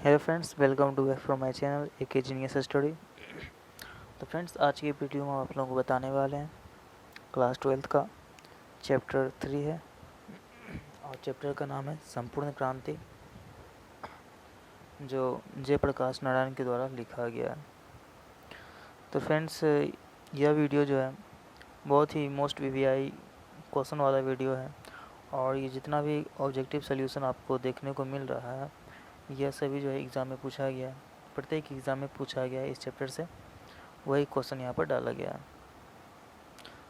Hello friends, welcome to back from my channel AK genius study. तो friends, आज की video में हम आप लोगों को बताने वाले हैं क्लास 12th का चैप्टर 3 है और चैप्टर का नाम है संपूर्ण क्रांति, जो जयप्रकाश नारायण के द्वारा लिखा गया है। तो फ्रेंड्स, यह वीडियो जो है बहुत ही मोस्ट वीवीआई क्वेश्चन वाला वीडियो है और ये जितना भी ऑब्जेक्टिव सोल्यूशन आपको देखने को मिल रहा है यह सभी जो है एग्ज़ाम में पूछा गया है। प्रत्येक एग्ज़ाम में पूछा गया है इस चैप्टर से, वही क्वेश्चन यहाँ पर डाला गया है।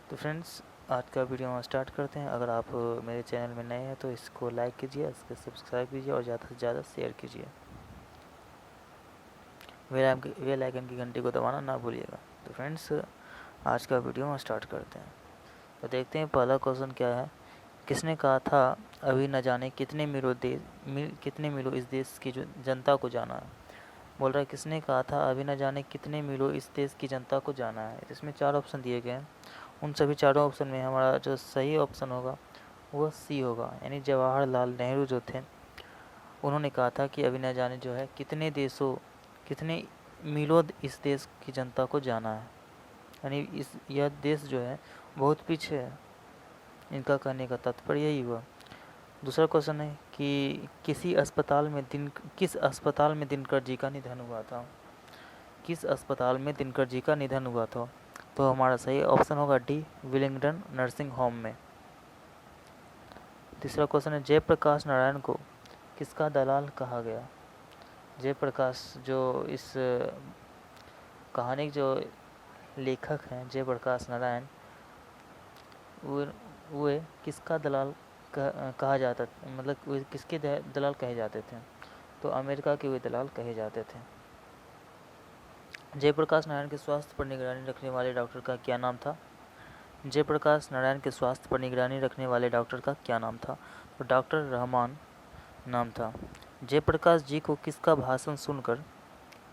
तो फ्रेंड्स, आज का वीडियो हम स्टार्ट करते हैं। अगर आप मेरे चैनल में नए हैं तो इसको लाइक कीजिए, इसको सब्सक्राइब कीजिए और ज़्यादा से ज़्यादा शेयर कीजिए। बेल आइकन की घंटी को दबाना ना भूलिएगा। तो फ्रेंड्स, आज का वीडियो हम स्टार्ट करते हैं। तो देखते हैं पहला क्वेश्चन क्या है। किसने कहा था अभी न जाने कितने मीलों इस देश की जो जनता को जाना है। बोल रहा है किसने कहा था अभी न जाने कितने मीलों इस देश की जनता को जाना है। इसमें 4 ऑप्शन दिए गए हैं। उन सभी चारों ऑप्शन में हमारा जो सही ऑप्शन होगा वह सी होगा, यानी जवाहरलाल नेहरू जो थे उन्होंने कहा था कि अभी न जाने जो है कितने मीलों इस देश की जनता को जाना है, यानी यह देश जो है बहुत पीछे है। इनका कहने का तात्पर्य यही हुआ। दूसरा क्वेश्चन है कि किस अस्पताल में दिनकर जी का निधन हुआ था। किस अस्पताल में दिनकर जी का निधन हुआ था। तो हमारा सही ऑप्शन होगा डी, विलिंगडन नर्सिंग होम में। तीसरा क्वेश्चन है जयप्रकाश नारायण को किसका दलाल कहा गया। जयप्रकाश जो इस कहानी के जो लेखक हैं जयप्रकाश नारायण, वे किसका दलाल कहा जाता, मतलब वे किसके दलाल कहे जाते थे। तो अमेरिका के वे दलाल कहे जाते थे। जयप्रकाश नारायण के स्वास्थ्य पर निगरानी रखने वाले डॉक्टर का क्या नाम था। जयप्रकाश नारायण के स्वास्थ्य पर निगरानी रखने वाले डॉक्टर का क्या नाम था। तो डॉक्टर रहमान नाम था। जयप्रकाश जी को किसका भाषण सुनकर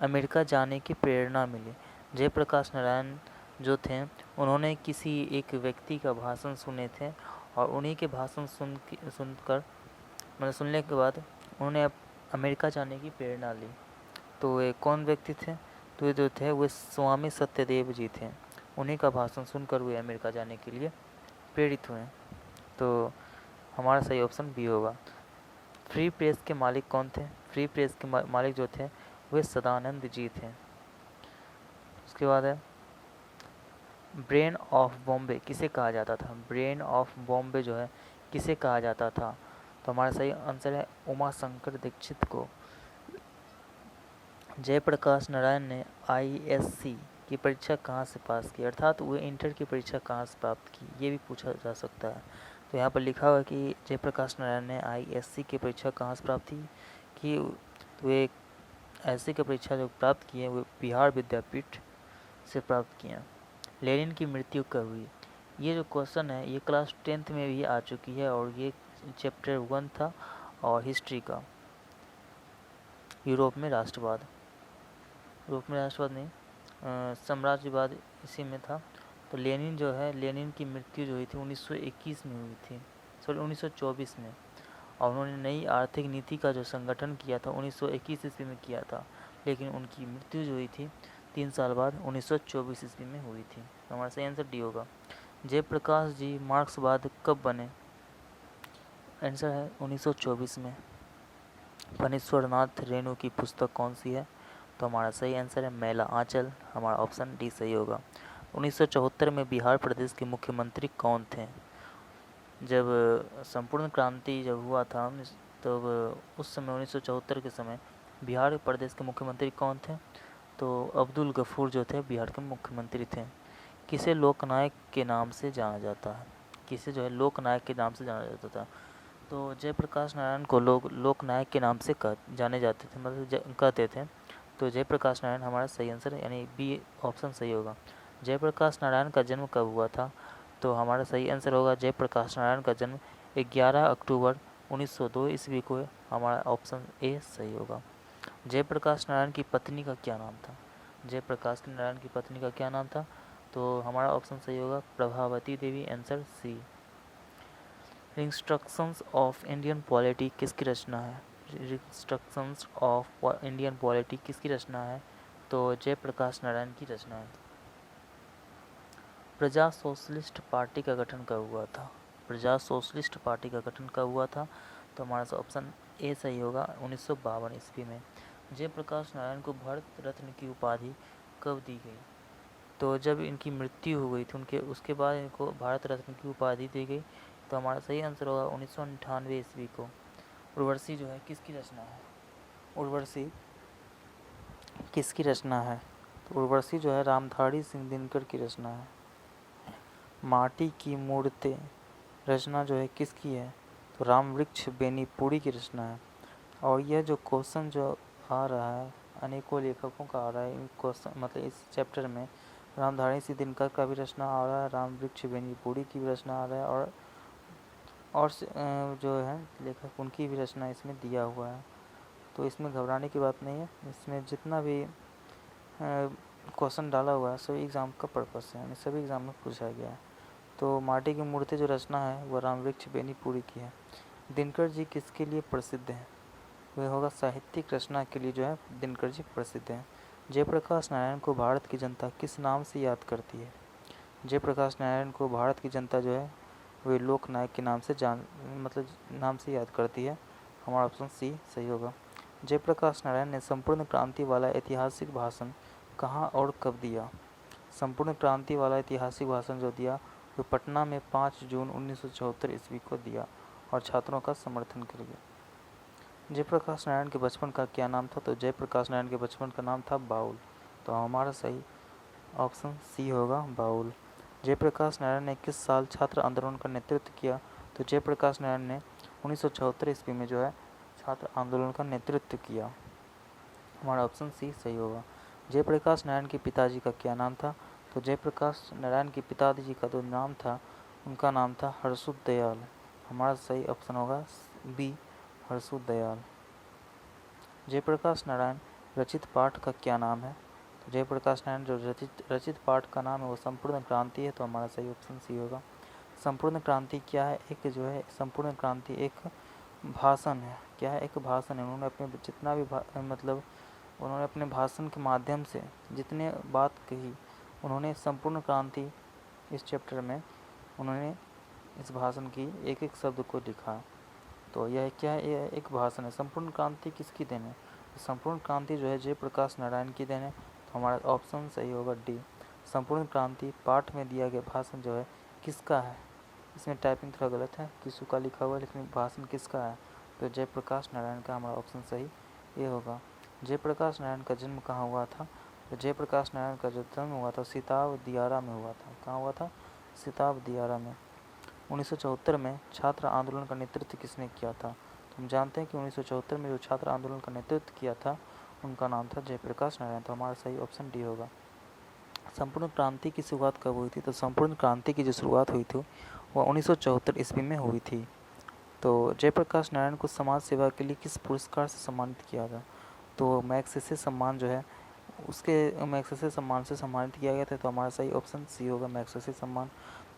अमेरिका जाने की प्रेरणा मिली। जयप्रकाश नारायण जो थे उन्होंने किसी एक व्यक्ति का भाषण सुने थे और उन्हीं के भाषण सुनने के बाद उन्होंने अमेरिका जाने की प्रेरणा ली। तो वे कौन व्यक्ति थे। तो ये जो थे वे स्वामी सत्यदेव जी थे। उन्हीं का भाषण सुनकर वे अमेरिका जाने के लिए प्रेरित हुए। तो हमारा सही ऑप्शन बी होगा। फ्री प्रेस के मालिक कौन थे। फ्री प्रेस के मालिक जो थे वे सदानंद जी थे। उसके बाद है ब्रेन ऑफ बॉम्बे किसे कहा जाता था। ब्रेन ऑफ बॉम्बे जो है किसे कहा जाता था। तो हमारा सही आंसर है उमा शंकर दीक्षित को। जयप्रकाश नारायण ने आईएससी की परीक्षा कहाँ से पास की, अर्थात वे इंटर की परीक्षा कहाँ से प्राप्त की, ये भी पूछा जा सकता है। तो यहाँ पर लिखा हुआ है कि जयप्रकाश नारायण ने आईएससी की परीक्षा कहाँ से प्राप्त की। वे ऐसी की परीक्षा जो प्राप्त की है वो बिहार विद्यापीठ से प्राप्त किए हैं। लेनिन की मृत्यु कब हुई। ये जो क्वेश्चन है ये क्लास 10th में भी आ चुकी है और ये चैप्टर 1 था और हिस्ट्री का। यूरोप में राष्ट्रवाद नहीं, साम्राज्यवाद इसी में था। तो लेनिन जो है, लेनिन की मृत्यु जो हुई थी 1921 में हुई थी, 1924 में। और उन्होंने नई आर्थिक नीति का जो संगठन किया था 1921 ईस्वी में किया था, लेकिन उनकी मृत्यु जो हुई थी 3 साल बाद 1924 ईस्वी में हुई थी। तो हमारा सही आंसर डी होगा। जयप्रकाश जी मार्क्सवाद कब बने। आंसर है 1924 में। फणीश्वरनाथ रेणु की पुस्तक कौन सी है। तो हमारा सही आंसर है मैला आंचल। हमारा ऑप्शन डी सही होगा। 1974 में बिहार प्रदेश के मुख्यमंत्री कौन थे। जब संपूर्ण क्रांति जब हुआ था तब उस समय 1974 के समय बिहार प्रदेश के मुख्यमंत्री कौन थे। तो अब्दुल गफूर जो थे बिहार के मुख्यमंत्री थे। किसे लोकनायक के नाम से जाना जाता है। किसे जो है लोकनायक के नाम से जाना जाता था। तो जयप्रकाश नारायण को लोग लोकनायक के नाम से जाने जाते थे, मतलब कहते थे। तो जयप्रकाश नारायण हमारा सही आंसर यानी बी ऑप्शन सही होगा। जयप्रकाश नारायण का जन्म कब हुआ था। तो हमारा सही आंसर होगा जयप्रकाश नारायण का जन्म 11 अक्टूबर 1902 ईस्वी को है। हमारा ऑप्शन ए सही होगा। जयप्रकाश नारायण की पत्नी का क्या नाम था। जयप्रकाश नारायण की पत्नी का क्या नाम था। तो हमारा ऑप्शन सही होगा Prabhavati Devi. Answer C. Instructions of Indian polity किसकी रचना है। रिकंस्ट्रक्शंस ऑफ इंडियन पॉलिटी किसकी रचना है? तो जयप्रकाश नारायण की रचना है। प्रजा सोशलिस्ट पार्टी का गठन कब हुआ था? प्रजा सोशलिस्ट पार्टी का गठन कब हुआ था? तो हमारा ऑप्शन ए सही होगा, 1952 ईस्वी में। जयप्रकाश नारायण को भारत रत्न की उपाधि कब दी गई? तो जब इनकी मृत्यु हो गई थी उसके बाद इनको भारत रत्न की उपाधि दी गई। तो हमारा सही आंसर होगा 1998 ईस्वी को। उर्वशी जो है किसकी रचना है? उर्वशी किसकी रचना है? तो उर्वशी जो है रामधारी सिंह दिनकर की रचना है। माटी की मूर्तें रचना जो है किसकी है? तो रामवृक्ष बेनीपुरी की रचना है। और यह जो क्वेश्चन जो आ रहा है अनेकों लेखकों का आ रहा है, क्वेश्चन मतलब इस चैप्टर में रामधारी सिंह दिनकर का भी रचना आ रहा है, रामवृक्ष बेनीपुरी की भी रचना आ रहा है, और जो है लेखक उनकी भी रचना इसमें दिया हुआ है। तो इसमें घबराने की बात नहीं है, इसमें जितना भी क्वेश्चन डाला हुआ है सभी एग्ज़ाम का पर्पस है, यानी सभी एग्ज़ाम में पूछा गया है। तो माटी की मूर्ति जो रचना है वह रामवृक्ष बेनीपुरी की है। दिनकर जी किसके लिए प्रसिद्ध हैं? वह होगा साहित्यिक रचना के लिए जो है दिनकर जी प्रसिद्ध हैं। जयप्रकाश नारायण को भारत की जनता किस नाम से याद करती है? जयप्रकाश नारायण को भारत की जनता जो है वे लोक नायक के नाम से नाम से याद करती है। हमारा ऑप्शन सी सही होगा। जयप्रकाश नारायण ने संपूर्ण क्रांति वाला ऐतिहासिक भाषण कहाँ और कब दिया? संपूर्ण क्रांति वाला ऐतिहासिक भाषण जो दिया वो पटना में 5 जून 1974 ईस्वी को दिया और छात्रों का समर्थन कर गया। जयप्रकाश नारायण के बचपन का क्या नाम था? तो जयप्रकाश नारायण के बचपन का नाम था बाउल। तो हमारा सही ऑप्शन सी होगा बाउल। जयप्रकाश नारायण ने किस साल छात्र आंदोलन का नेतृत्व किया? तो जयप्रकाश नारायण ने 1974 ईस्वी में जो है छात्र आंदोलन का नेतृत्व किया। हमारा ऑप्शन सी सही होगा। जयप्रकाश नारायण के पिताजी का क्या नाम था? तो जयप्रकाश नारायण के पिताजी का जो नाम था उनका नाम था हरसुख दयाल। हमारा सही ऑप्शन होगा बी हरसुख दयाल। जयप्रकाश नारायण रचित पाठ का क्या नाम है? तो जयप्रकाश नारायण जो रचित पाठ का नाम है वो संपूर्ण क्रांति है। तो हमारा सही ऑप्शन सी होगा। संपूर्ण क्रांति क्या है? एक जो है संपूर्ण क्रांति एक भाषण है। क्या है? एक भाषण है। उन्होंने अपने जितना भी उन्होंने अपने भाषण के माध्यम से जितने बात कही उन्होंने संपूर्ण क्रांति इस चैप्टर में उन्होंने इस भाषण की एक एक शब्द को लिखा। तो यह क्या है? यह एक भाषण है। संपूर्ण क्रांति किसकी देन है? संपूर्ण क्रांति जो है जयप्रकाश नारायण की देन है। तो हमारा ऑप्शन सही होगा डी। संपूर्ण क्रांति पाठ में दिया गया भाषण जो है किसका है? इसमें टाइपिंग थोड़ा गलत है, किसु का लिखा हुआ है, लेकिन भाषण किसका है? तो जयप्रकाश नारायण का हमारा ऑप्शन सही ये होगा। जयप्रकाश नारायण का जन्म कहाँ हुआ था? तो जयप्रकाश नारायण का जो जन्म हुआ था सिताब दियारा में हुआ था। कहाँ हुआ था? सिताब दियारा में। 1974 में छात्र आंदोलन का नेतृत्व किसने किया था? तो हम जानते हैं कि 1974 में जो छात्र आंदोलन का नेतृत्व किया था उनका नाम था जयप्रकाश नारायण। तो हमारा सही ऑप्शन डी होगा। संपूर्ण क्रांति की शुरुआत कब हुई थी? तो संपूर्ण क्रांति की जो शुरुआत हुई थी वह 1974 ईस्वी में हुई थी। तो जयप्रकाश नारायण को समाज सेवा के लिए किस पुरस्कार से सम्मानित किया गया? तो मैग्सेसे सम्मान जो है उसके मैग्सेसे सम्मान से सम्मानित किया गया था। तो हमारा सही ऑप्शन सी होगा मैग्सेसे सम्मान।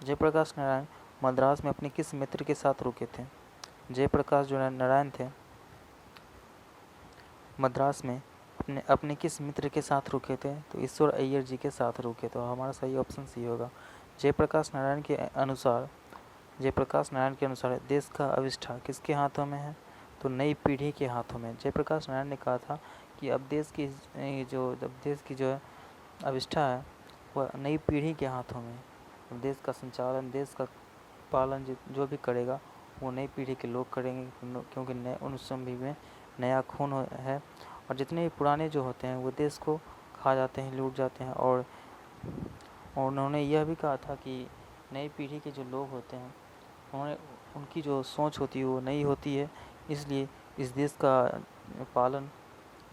जयप्रकाश नारायण मद्रास में अपने किस मित्र के साथ रुके थे? जयप्रकाश जो नारायण थे मद्रास में अपने किस मित्र के साथ रुके थे? तो ईश्वर अय्यर जी के साथ रुके। तो हमारा सही ऑप्शन सी होगा। जयप्रकाश नारायण के अनुसार देश का अविष्ठा किसके हाथों में है? तो नई पीढ़ी के हाथों में। जयप्रकाश नारायण ने कहा था कि अब देश की जो है अविष्ठा है वह नई पीढ़ी के हाथों में। देश का संचालन देश का पालन जो भी करेगा वो नई पीढ़ी के लोग करेंगे, क्योंकि उस समय में नया खून है और जितने भी पुराने जो होते हैं वो देश को खा जाते हैं, लूट जाते हैं। और उन्होंने यह भी कहा था कि नई पीढ़ी के जो लोग होते हैं उनकी जो सोच होती है वो नई होती है, इसलिए इस देश का पालन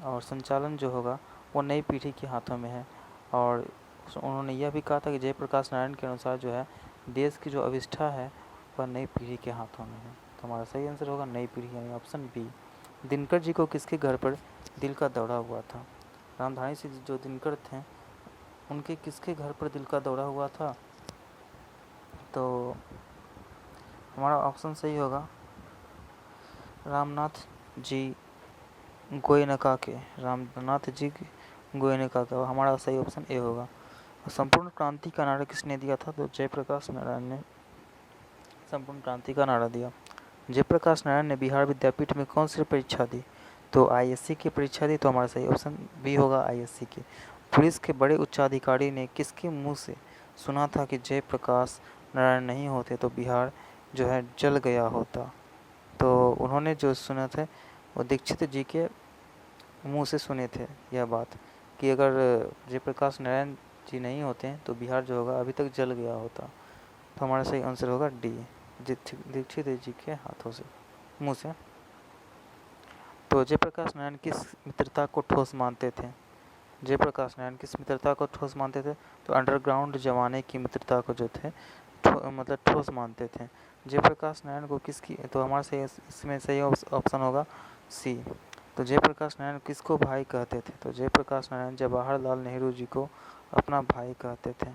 और संचालन जो होगा वो नई पीढ़ी के हाथों में है। और उन्होंने यह भी कहा था कि जयप्रकाश नारायण के अनुसार जो है देश की जो अविष्ठा है वह नई पीढ़ी के हाथों में है। तो हमारा सही आंसर होगा नई पीढ़ी, यानी ऑप्शन बी। दिनकर जी को किसके घर पर दिल का दौरा हुआ था? रामधारी सिंह जो दिनकर थे उनके किसके घर पर दिल का दौरा हुआ था? तो हमारा ऑप्शन सही होगा रामनाथ जी गोयनका के, रामनाथ जी के गोयनका का, हमारा सही ऑप्शन ए होगा। संपूर्ण क्रांति का नारा किसने दिया था? तो जयप्रकाश नारायण ने संपूर्ण क्रांति का नारा दिया। जयप्रकाश नारायण ने बिहार विद्यापीठ में कौन सी परीक्षा दी? तो आईएससी की परीक्षा दी, तो हमारा सही ऑप्शन बी होगा आईएससी की। पुलिस के बड़े उच्चाधिकारी ने किसके मुंह से सुना था कि जयप्रकाश नारायण नहीं होते तो बिहार जो है जल गया होता? तो उन्होंने जो सुना थे वो दीक्षित जी के मुंह से सुने थे यह बात, कि अगर जयप्रकाश नारायण जी नहीं होते हैं तो बिहार जो होगा अभी तक जल गया होता। तो हमारा सही आंसर होगा डी, दीक्षित जी के हाथों से, मुंह से। तो जयप्रकाश नारायण किस मित्रता को ठोस मानते थे? जयप्रकाश नारायण किस मित्रता को ठोस मानते थे? तो अंडरग्राउंड जमाने की मित्रता को जो थे मतलब ठोस मानते थे। जयप्रकाश नारायण को किसकी, तो हमारा सही इसमें सही ऑप्शन होगा सी। तो जयप्रकाश नारायण किसको भाई कहते थे? तो जयप्रकाश नारायण जवाहरलाल नेहरू जी को अपना भाई कहते थे।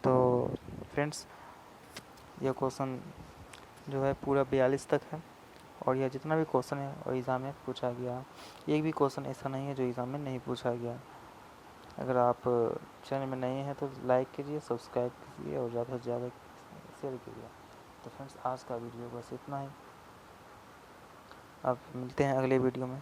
तो फ्रेंड्स, यह क्वेश्चन जो है पूरा 42 तक है, और यह जितना भी क्वेश्चन है वो एग्ज़ाम में पूछा गया। एक भी क्वेश्चन ऐसा नहीं है जो एग्ज़ाम में नहीं पूछा गया। अगर आप चैनल में नए हैं तो लाइक कीजिए, सब्सक्राइब कीजिए और ज़्यादा से ज़्यादा शेयर कीजिए। तो फ्रेंड्स, आज का वीडियो बस इतना ही। अब मिलते हैं अगले वीडियो में।